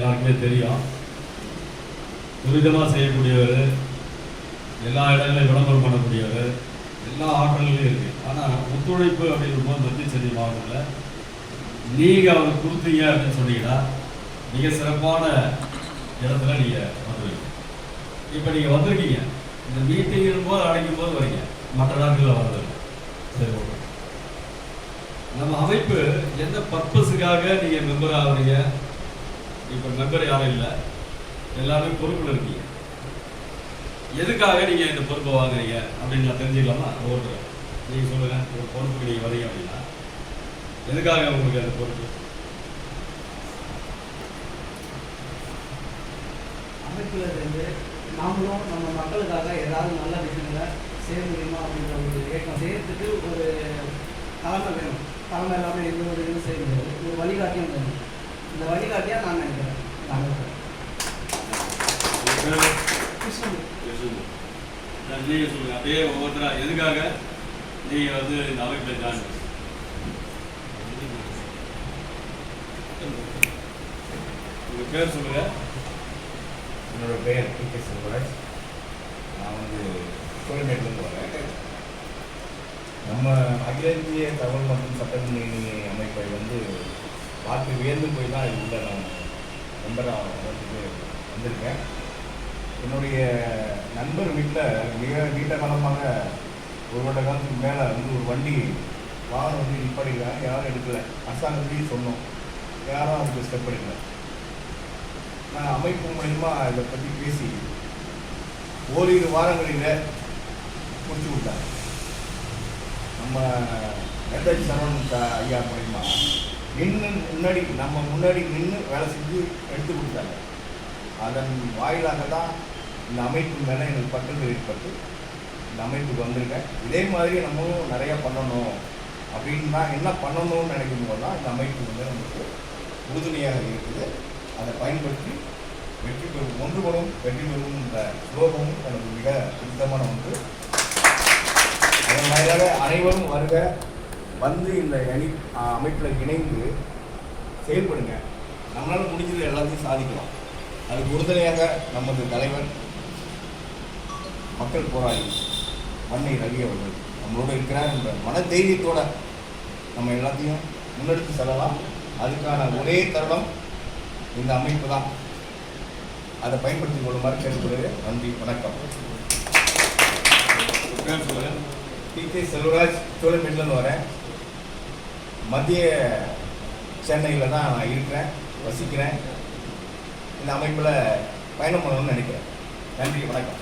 எல்லாருக்குமே தெரியும். துரிதமாக செய்யக்கூடியவர், எல்லா இடங்களையும் விளம்பரம் பண்ணக்கூடியவர், எல்லா ஆற்றல்களையும் இருக்குது. ஆனால் ஒத்துழைப்பு அப்படிங்கும் போது மத்திய சென்னை மாவட்டத்தில் நீங்கள் அவருக்கு கொடுத்தீங்க அப்படின்னு சொன்னீங்கன்னா மிக சிறப்பான இடத்துல நீங்கள் வந்துடுவீங்க. இப்போ நீங்கள் வந்திருக்கீங்க, இந்த மீட்டிங் இருக்கும்போது அழைக்கும் போது வரீங்க, மற்ற நாட்களில் வரதில்லை. சரி, ஓகே. நம்ம அமைப்பு எந்த பர்பஸுக்காக நீங்கள் மெம்பர் ஆகுறீங்க? இப்போ மெம்பர் யாரும் இல்லை, எல்லாருமே பொறுப்பில் இருக்கீங்க. எதுக்காக நீங்கள் இந்த பொறுப்பை வாங்குறீங்க அப்படின்னு நான் தெரிஞ்சுக்கலாமா? ஒவ்வொரு நீங்கள் சொல்லுங்கள், ஒரு பொறுப்புக்கு நீங்கள் வரீங்க அப்படின்னா எதுக்காக உங்களுக்கு அந்த பொறுப்பு? அமைப்பில் இருந்து நாமளும் நம்ம மக்களுக்காக ஏதாவது நல்ல விஷயங்களை செய்ய முடியுமா அப்படின்ற ஒரு ஏக்கம் செய்யறதுக்கு ஒரு தலைமை வேணும். தலைமை இல்லாமல் எந்த ஒரு இதுவும் செய்ய முடியாது. ஒரு வழிகாட்டியும் வேணும். இந்த வழிகாட்டியாக நான் நினைக்கிறேன். நீங்கள் சொல்லுங்கள், அப்படியே ஒவ்வொருத்தரா எதுக்காக நீங்கள் வந்து இந்த அமைப்பில் ஜாயின்? உங்கள் பேர் சொல்லுங்கள். என்னோட பேர் PK செல்வராஜ். நான் வந்து கோயம்பேட்டிலேருந்து வரேன். நம்ம அகில இந்திய தகவல் மற்றும் சட்டமன்ற அமைப்பை வந்து பார்த்து வியந்து போய் தான் இது உள்ள நான் மெம்பராக வந்திருக்கேன். என்னுடைய நண்பர் வீட்டில் மிக நீண்ட காலமாக ஒரு வருட காலத்துக்கு மேலே வந்து ஒரு வண்டி வாகனம் வந்து நிப்பாடிக்கிறாங்க. யாரும் எடுக்கலை. அரசாங்கத்தையும் சொன்னோம், யாரும் அதுக்கு ஸ்டெப் எடுக்கலை. நான் அமைப்பு மூலமா இதை பற்றி பேசி ஓரிரு வாரங்களில் முடிச்சு விட்டாங்க. நம்ம நேதாஜி சரவணன் ஐயா மூலமா நம்ம முன்னாடி நின்று வேலை செஞ்சு எடுத்து கொடுத்தாங்க. அதன் வாயிலாக தான் இந்த அமைப்பு மேலே எனக்கு பற்றுதல் ஏற்பட்டு இந்த அமைப்புக்கு வந்திருக்கேன். இதே மாதிரி நம்மளும் நிறையா பண்ணணும் அப்படின்னு தான் என்ன பண்ணணும்னு நினைக்கும் போது தான் இந்த அமைப்பு வந்து நமக்கு உறுதுணையாக இருக்குது. அதை பயன்படுத்தி வெற்றி பெறும், ஒன்றுபடும் வெற்றி பெறும் என்ற ஸ்லோகமும் எனக்கு மிக பிடித்தமான ஒன்று. அதன் வாயிலாக அனைவரும் வருக, வந்து இந்த அமைப்பில் இணைந்து செயல்படுங்க. நம்மளால் முடிஞ்சது எல்லாத்தையும் சாதிக்கலாம். அதுக்கு உறுதுணையாக நமது தலைவர் மக்கள் போராளி மண்ணை ரவி அவர்கள் நம்மளோட இருக்கிறார் என்ற மன தைரியத்தோட நம்ம எல்லாத்தையும் முன்னெடுத்து செல்லலாம். அதுக்கான ஒரே தருணம் இந்த அமைப்பு தான். அதை பயன்படுத்திக் கொள்ளுமாறு கேட்டுக்கொள்கிறேன். நன்றி, வணக்கம். PK செல்வராஜ், சோழமேட்டிலேருந்து வரேன். மத்திய சென்னையில் தான் நான் இருக்கிறேன், வசிக்கிறேன். இந்த அமைப்பில் பயணம் பண்ணணும்னு நினைக்கிறேன். நன்றி, வணக்கம்.